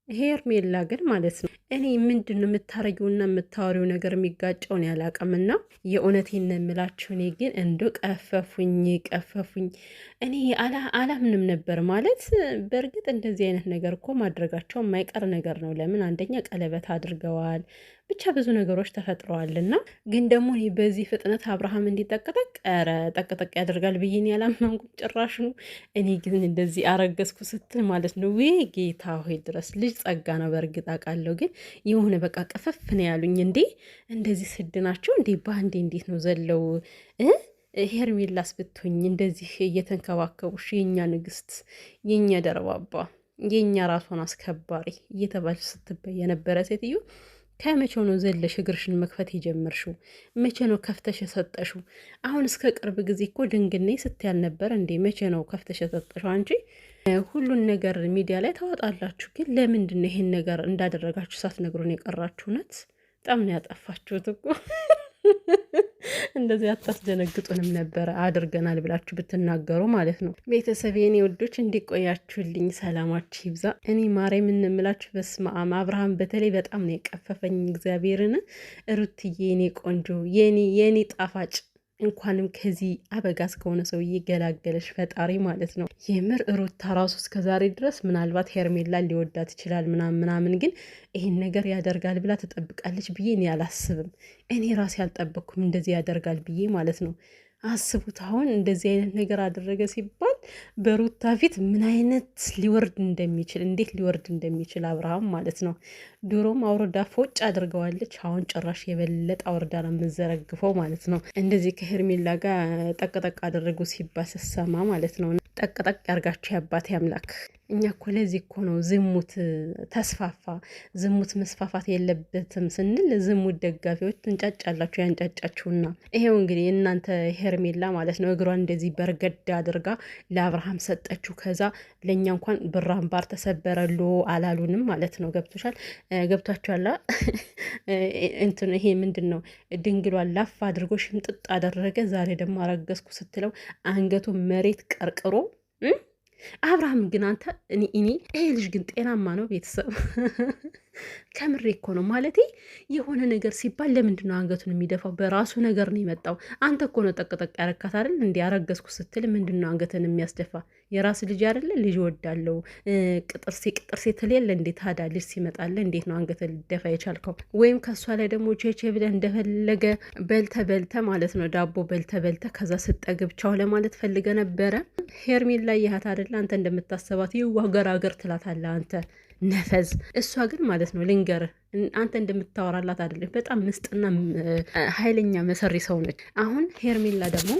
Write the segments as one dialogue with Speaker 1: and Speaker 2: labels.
Speaker 1: ሄርሜላ ግን ማለት ነው እኔ ምንድነው የምታረጊውና የምታወሪው ነገር የሚጋጨውን ያላቅምና የእውነቴን የምላችሁ እኔ ግን እንዶ ቀፈፉኝ እኔ አላምንም ነበር ማለት። በእርግጥ እንደዚህ አይነት ነገር እኮ ማድረጋቸው የማይቀር ነገር ነው። ለምን አንደኛ ቀለበት አድርገዋል፣ ብቻ ብዙ ነገሮች ተፈጥረዋልና ግን ደግሞ እኔ በዚህ ፍጥነት አብርሃም እንዲጠቀጠቅ ኧረ ጠቅጠቅ ያደርጋል ብዬ እኔ ያላመንኩት ጭራሽ ነው። እኔ ግን እንደዚህ አረገዝኩ ስትል ማለት ነው ወይ ጌታ ሆይ ድረስ ልጅ ጸጋ ነው። በእርግጥ አውቃለሁ፣ ግን የሆነ በቃ ቀፈፍ ነው ያሉኝ። እንዴ እንደዚህ ስድ ናቸው እንዴ? በአንዴ እንዴት ነው ዘለው ሄርሜላስ ብትሆኝ እንደዚህ እየተንከባከቡሽ የኛ ንግስት፣ የኛ ደረባባ፣ የኛ ራሷን አስከባሪ እየተባልሽ ስትበይ የነበረ ሴትዮ ከመቼው ነው ዘለሽ እግርሽን መክፈት የጀመርሽው? መቼ ነው ከፍተሽ የሰጠሽው? አሁን እስከ ቅርብ ጊዜ እኮ ድንግኔ ስትያል ነበር እንዴ? መቼ ነው ከፍተሽ የሰጠሽው አንቺ? ሁሉን ነገር ሚዲያ ላይ ታወጣላችሁ፣ ግን ለምንድን ነው ይሄን ነገር እንዳደረጋችሁ ሳትነግሩን የቀራችሁ? እውነት በጣም ነው ያጠፋችሁት እኮ። እንደዚህ አታስደነግጡንም ነበረ አድርገናል ብላችሁ ብትናገሩ ማለት ነው። ቤተሰብ የኔ ውዶች እንዲቆያችሁልኝ ሰላማችሁ ይብዛ። እኔ ማሬ የምንምላችሁ በስመ አብ አብርሃም በተለይ በጣም ነው የቀፈፈኝ። እግዚአብሔርን ሩትዬ የኔ ቆንጆ የኔ ጣፋጭ እንኳንም ከዚህ አበጋዝ ከሆነ ሰውዬ ገላገለሽ ፈጣሪ ማለት ነው። የምር ሩታ ራሱ እስከዛሬ ድረስ ምናልባት ሄርሜላ ሊወዳት ይችላል ምናምን፣ ግን ይሄን ነገር ያደርጋል ብላ ትጠብቃለች ብዬ እኔ አላስብም። እኔ ራሴ አልጠበቅኩም እንደዚህ ያደርጋል ብዬ ማለት ነው። አስቡት አሁን እንደዚህ አይነት ነገር አደረገ ሲባል በሩታ ፊት ምን አይነት ሊወርድ እንደሚችል እንዴት ሊወርድ እንደሚችል አብርሃም ማለት ነው። ድሮም አውርዳ ፎጭ አድርገዋለች። አሁን ጭራሽ የበለጠ አውርዳ ነው የምዘረግፈው ማለት ነው። እንደዚህ ከሄርሜላ ጋር ጠቅጠቅ አደረጉ ሲባል ስሰማ ማለት ነው። ጠቅጠቅ ያርጋችሁ የአባቴ አምላክ። እኛ እኮ ለዚህ እኮ ነው ዝሙት ተስፋፋ፣ ዝሙት መስፋፋት የለበትም ስንል ዝሙት ደጋፊዎች ትንጫጫላችሁ። ያንጫጫችሁና ይሄው እንግዲህ እናንተ ሄርሜላ ማለት ነው እግሯን እንደዚህ በርገድ አድርጋ ለአብርሃም ሰጠችው። ከዛ ለእኛ እንኳን ብር አምባር ተሰበረሉ አላሉንም ማለት ነው። ገብቷችኋላ? እንትን ይሄ ምንድን ነው ድንግሏን ላፍ አድርጎ ሽምጥጥ አደረገ። ዛሬ ደግሞ አረገዝኩ ስትለው አንገቱ መሬት ቀርቅሮ አብርሃም ግን አንተ እኔ ይሄ ልጅ ግን ጤናማ ነው? ቤተሰብ ከምሬ እኮ ነው ማለቴ። የሆነ ነገር ሲባል ለምንድን ነው አንገቱን የሚደፋው? በራሱ ነገር ነው የመጣው። አንተ እኮ ነው ጠቅጠቅ ያረካት አይደል? እንዲ ያረገዝኩ ስትል ምንድን ነው አንገትን የሚያስደፋ? የራስ ልጅ አይደለ? ልጅ ወዳለው ቅጥርሴ ትሌለ እንዴ? ታዲያ ልጅ ሲመጣለ እንዴት ነው አንገትን ልደፋ የቻልከው? ወይም ከእሷ ላይ ደግሞ ቼቼ ብለህ እንደፈለገ በልተ ማለት ነው ዳቦ በልተ ከዛ ስጠግብ ቻው ለማለት ፈልገ ነበረ። ሄርሜላ ያሃት አይደለ? አንተ እንደምታሰባት ይዋ ገራገር ትላታለህ አንተ ነፈዝ። እሷ ግን ማለት ነው ልንገርህ፣ አንተ እንደምታወራላት አይደለም። በጣም ምስጥና ኃይለኛ መሰሪ ሰው ነች። አሁን ሄርሜላ ደግሞ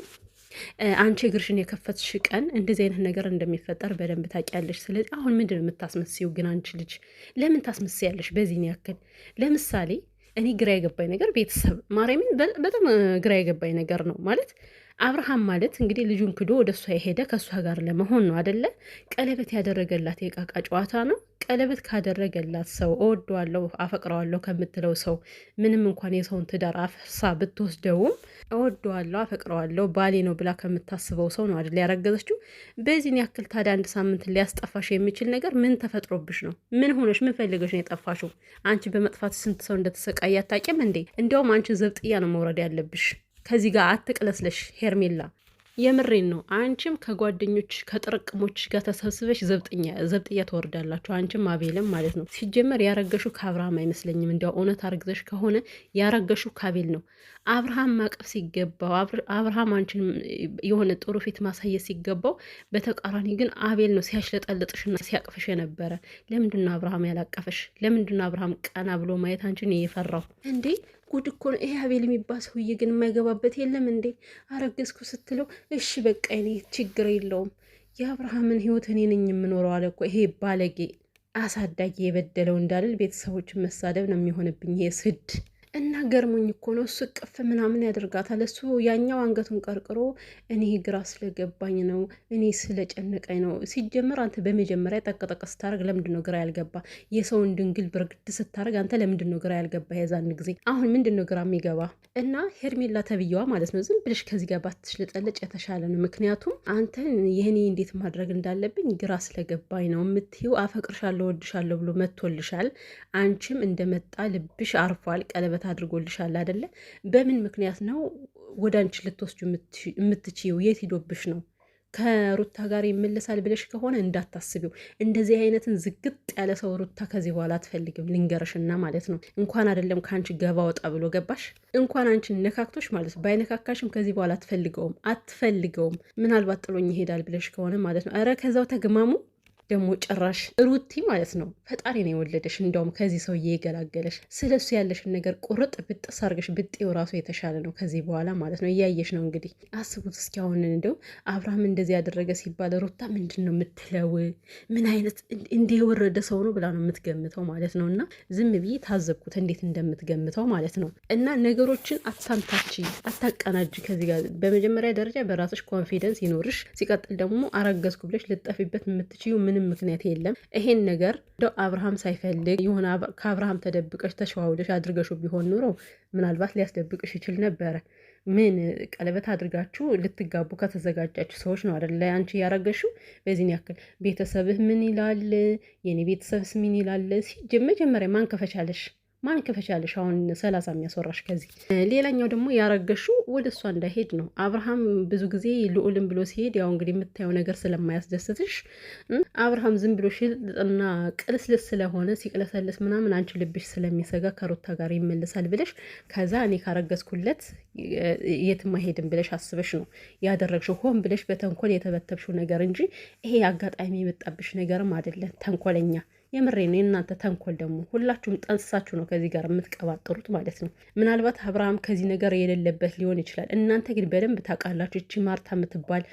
Speaker 1: አንቺ እግርሽን የከፈትሽ ቀን እንደዚህ አይነት ነገር እንደሚፈጠር በደንብ ታውቂያለሽ። ስለዚህ አሁን ምንድን ነው የምታስመስይው? ግን አንቺ ልጅ ለምን ታስመስያለሽ በዚህን ያክል? ለምሳሌ እኔ ግራ የገባኝ ነገር ቤተሰብ ማርያምን በጣም ግራ የገባኝ ነገር ነው ማለት አብርሃም ማለት እንግዲህ ልጁን ክዶ ወደ እሷ የሄደ ከእሷ ጋር ለመሆን ነው አደለ? ቀለበት ያደረገላት የቃቃ ጨዋታ ነው። ቀለበት ካደረገላት ሰው እወደዋለሁ አፈቅረዋለሁ ከምትለው ሰው ምንም እንኳን የሰውን ትዳር አፍርሳ ብትወስደውም እወደዋለሁ አፈቅረዋለሁ ባሌ ነው ብላ ከምታስበው ሰው ነው አደለ ያረገዘችው። በዚህን ያክል ታዲያ አንድ ሳምንት ሊያስጠፋሽ የሚችል ነገር ምን ተፈጥሮብሽ ነው? ምን ሆነሽ ምን ፈልገሽ ነው የጠፋሽው? አንቺ በመጥፋት ስንት ሰው እንደተሰቃየ አታውቂም እንዴ? እንዲያውም አንቺ ዘብጥያ ነው መውረድ ያለብሽ። ከዚህ ጋር አትቅለስለሽ ሄርሜላ፣ የምሬን ነው። አንቺም ከጓደኞች ከጥርቅሞች ጋር ተሰብስበሽ ዘብጥያ ተወርዳላችሁ። አንቺም አቤልም ማለት ነው። ሲጀመር ያረገሹ ከአብርሃም አይመስለኝም። እንዲያው እውነት አርግዘሽ ከሆነ ያረገሹ ከአቤል ነው። አብርሃም ማቀፍ ሲገባው አብርሃም አንቺን የሆነ ጥሩ ፊት ማሳየት ሲገባው፣ በተቃራኒ ግን አቤል ነው ሲያሽለጠልጥሽና ሲያቅፍሽ የነበረ። ለምንድነው አብርሃም ያላቀፈሽ? ለምንድነው አብርሃም ቀና ብሎ ማየት አንቺን የፈራው እንዴ? ጉድ እኮ ነው ይሄ። አቤል የሚባል ሰውዬ ግን የማይገባበት የለም እንዴ? አረገዝኩ ስትለው እሺ በቃ እኔ ችግር የለውም የአብርሃምን ህይወት እኔ ነኝ የምኖረው አለ እኮ። ይሄ ባለጌ አሳዳጊ የበደለው እንዳልል ቤተሰቦችን መሳደብ ነው የሚሆንብኝ ይሄ ስድ እና ገርሞኝ እኮ ነው እሱ ቅፍ ምናምን ያደርጋታል። እሱ ያኛው አንገቱን ቀርቅሮ እኔ ግራ ስለገባኝ ነው፣ እኔ ስለጨነቀኝ ነው። ሲጀመር አንተ በመጀመሪያ ጠቅጠቅ ስታደርግ ለምንድን ነው ግራ ያልገባ? የሰውን ድንግል ብርግድ ስታደርግ አንተ ለምንድን ነው ግራ ያልገባ? የዛን ጊዜ አሁን ምንድን ነው ግራ የሚገባ? እና ሄርሜላ ተብዬዋ ማለት ነው ዝም ብለሽ ከዚህ ጋር ባትሽልጠለጭ የተሻለ ነው። ምክንያቱም አንተ ይህኔ እንዴት ማድረግ እንዳለብኝ ግራ ስለገባኝ ነው የምትይው። አፈቅርሻለሁ ወድሻለሁ ብሎ መጥቶልሻል። አንቺም እንደመጣ ልብሽ አርፏል። ቀለበት አድርጎልሻል አይደለ? በምን ምክንያት ነው ወደ አንቺ ልትወስጁ የምትችይው? የት ሂዶብሽ ነው? ከሩታ ጋር ይመለሳል ብለሽ ከሆነ እንዳታስቢው። እንደዚህ አይነትን ዝግጥ ያለ ሰው ሩታ ከዚህ በኋላ አትፈልግም፣ ልንገርሽና ማለት ነው። እንኳን አይደለም ከአንቺ ገባ ወጣ ብሎ ገባሽ፣ እንኳን አንቺን ነካክቶሽ ማለት ነው። ባይነካካሽም ከዚህ በኋላ አትፈልገውም። ምናልባት ጥሎኝ ይሄዳል ብለሽ ከሆነ ማለት ነው። ኧረ ከዛው ተግማሙ። ደግሞ ጭራሽ ሩቲ ማለት ነው ፈጣሪ ነው የወለደሽ። እንደውም ከዚህ ሰውዬ የገላገለሽ። ስለሱ ያለሽን ነገር ቁርጥ ብጥስ አርገሽ ብጤው ራሱ የተሻለ ነው ከዚህ በኋላ ማለት ነው። እያየሽ ነው እንግዲህ። አስቡት እስኪ አሁን እንደው አብርሃም እንደዚህ ያደረገ ሲባል ሩታ ምንድን ነው የምትለው? ምን አይነት እንደ የወረደ ሰው ነው ብላ ነው የምትገምተው ማለት ነው። እና ዝም ብዬ ታዘብኩት እንዴት እንደምትገምተው ማለት ነው። እና ነገሮችን አታምታች፣ አታቀናጅ ከዚህ ጋር። በመጀመሪያ ደረጃ በራስሽ ኮንፊደንስ ይኖርሽ። ሲቀጥል ደግሞ አረገዝኩ ብለሽ ልጠፊበት የምትችዩ ምንም ምክንያት የለም። ይሄን ነገር እንደው አብርሃም ሳይፈልግ የሆነ ከአብርሃም ተደብቀሽ ተሸዋውደሽ አድርገሽው ቢሆን ኑሮ ምናልባት ሊያስደብቅሽ ይችል ነበረ። ምን ቀለበት አድርጋችሁ ልትጋቡ ከተዘጋጃችሁ ሰዎች ነው አይደለ አንቺ ያረገሽው። በዚህን ያክል ቤተሰብህ ምን ይላል፣ የኔ ቤተሰብስ ምን ይላል? መጀመሪያ ማን ከፈቻለሽ? ማን ከፈቻለሽ? አሁን 30 የሚያስወራሽ ከዚህ። ሌላኛው ደግሞ ያረገሹ ወደ እሷ እንዳይሄድ ነው። አብርሃም ብዙ ጊዜ ልዑልን ብሎ ሲሄድ ያው እንግዲህ የምታየው ነገር ስለማያስደስትሽ አብርሃም ዝም ብሎ ሽልጥና ቅልስልስ ስለሆነ ሲቅለሰልስ ምናምን አንቺ ልብሽ ስለሚሰጋ ከሩታ ጋር ይመልሳል ብለሽ ከዛ እኔ ካረገዝኩለት የትም አይሄድም ብለሽ አስበሽ ነው ያደረግሽው። ሆን ብለሽ በተንኮል የተበተብሽው ነገር እንጂ ይሄ አጋጣሚ የመጣብሽ ነገርም አይደለም። ተንኮለኛ የምሬ ነው። የእናንተ ተንኮል ደግሞ ሁላችሁም ጠንስሳችሁ ነው ከዚህ ጋር የምትቀባጥሩት ማለት ነው። ምናልባት አብርሃም ከዚህ ነገር የሌለበት ሊሆን ይችላል። እናንተ ግን በደንብ ታውቃላችሁ። እቺ ማርታ የምትባል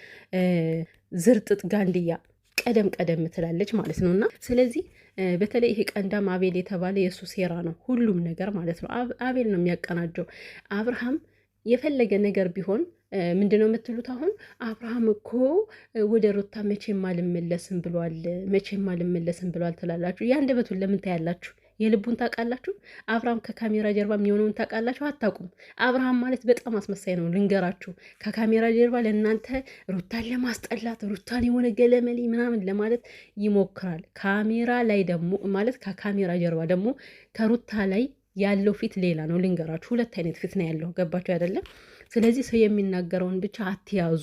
Speaker 1: ዝርጥጥ ጋንድያ ቀደም ትላለች ማለት ነው። እና ስለዚህ በተለይ ይሄ ቀንዳም አቤል የተባለ የእሱ ሴራ ነው ሁሉም ነገር ማለት ነው። አቤል ነው የሚያቀናጀው። አብርሃም የፈለገ ነገር ቢሆን ምንድን ነው የምትሉት? አሁን አብርሃም እኮ ወደ ሩታ መቼም አልመለስም ብሏል ትላላችሁ። የአንደበቱን ለምን ታያላችሁ? የልቡን ታውቃላችሁ? አብርሃም ከካሜራ ጀርባ የሚሆነውን ታውቃላችሁ? አታውቁም። አብርሃም ማለት በጣም አስመሳይ ነው ልንገራችሁ። ከካሜራ ጀርባ ለእናንተ ሩታን ለማስጠላት ሩታን የሆነ ገለመሌ ምናምን ለማለት ይሞክራል። ካሜራ ላይ ደግሞ ማለት ከካሜራ ጀርባ ደግሞ ከሩታ ላይ ያለው ፊት ሌላ ነው ልንገራችሁ። ሁለት አይነት ፊት ነው ያለው። ገባችሁ አይደለም? ስለዚህ ሰው የሚናገረውን ብቻ አትያዙ።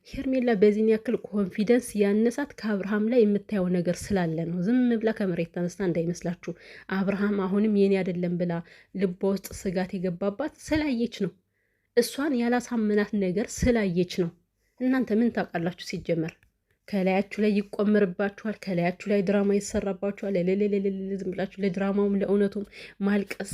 Speaker 1: ሄርሜላ በዚህን ያክል ኮንፊደንስ ያነሳት ከአብርሃም ላይ የምታየው ነገር ስላለ ነው። ዝም ብላ ከመሬት ተነስታ እንዳይመስላችሁ። አብርሃም አሁንም የኔ አይደለም ብላ ልቧ ውስጥ ስጋት የገባባት ስላየች ነው። እሷን ያላሳመናት ነገር ስላየች ነው። እናንተ ምን ታውቃላችሁ? ሲጀመር ከላያችሁ ላይ ይቆምርባችኋል። ከላያችሁ ላይ ድራማ ይሰራባችኋል። ዝም ብላችሁ ለድራማውም ለእውነቱም ማልቀስ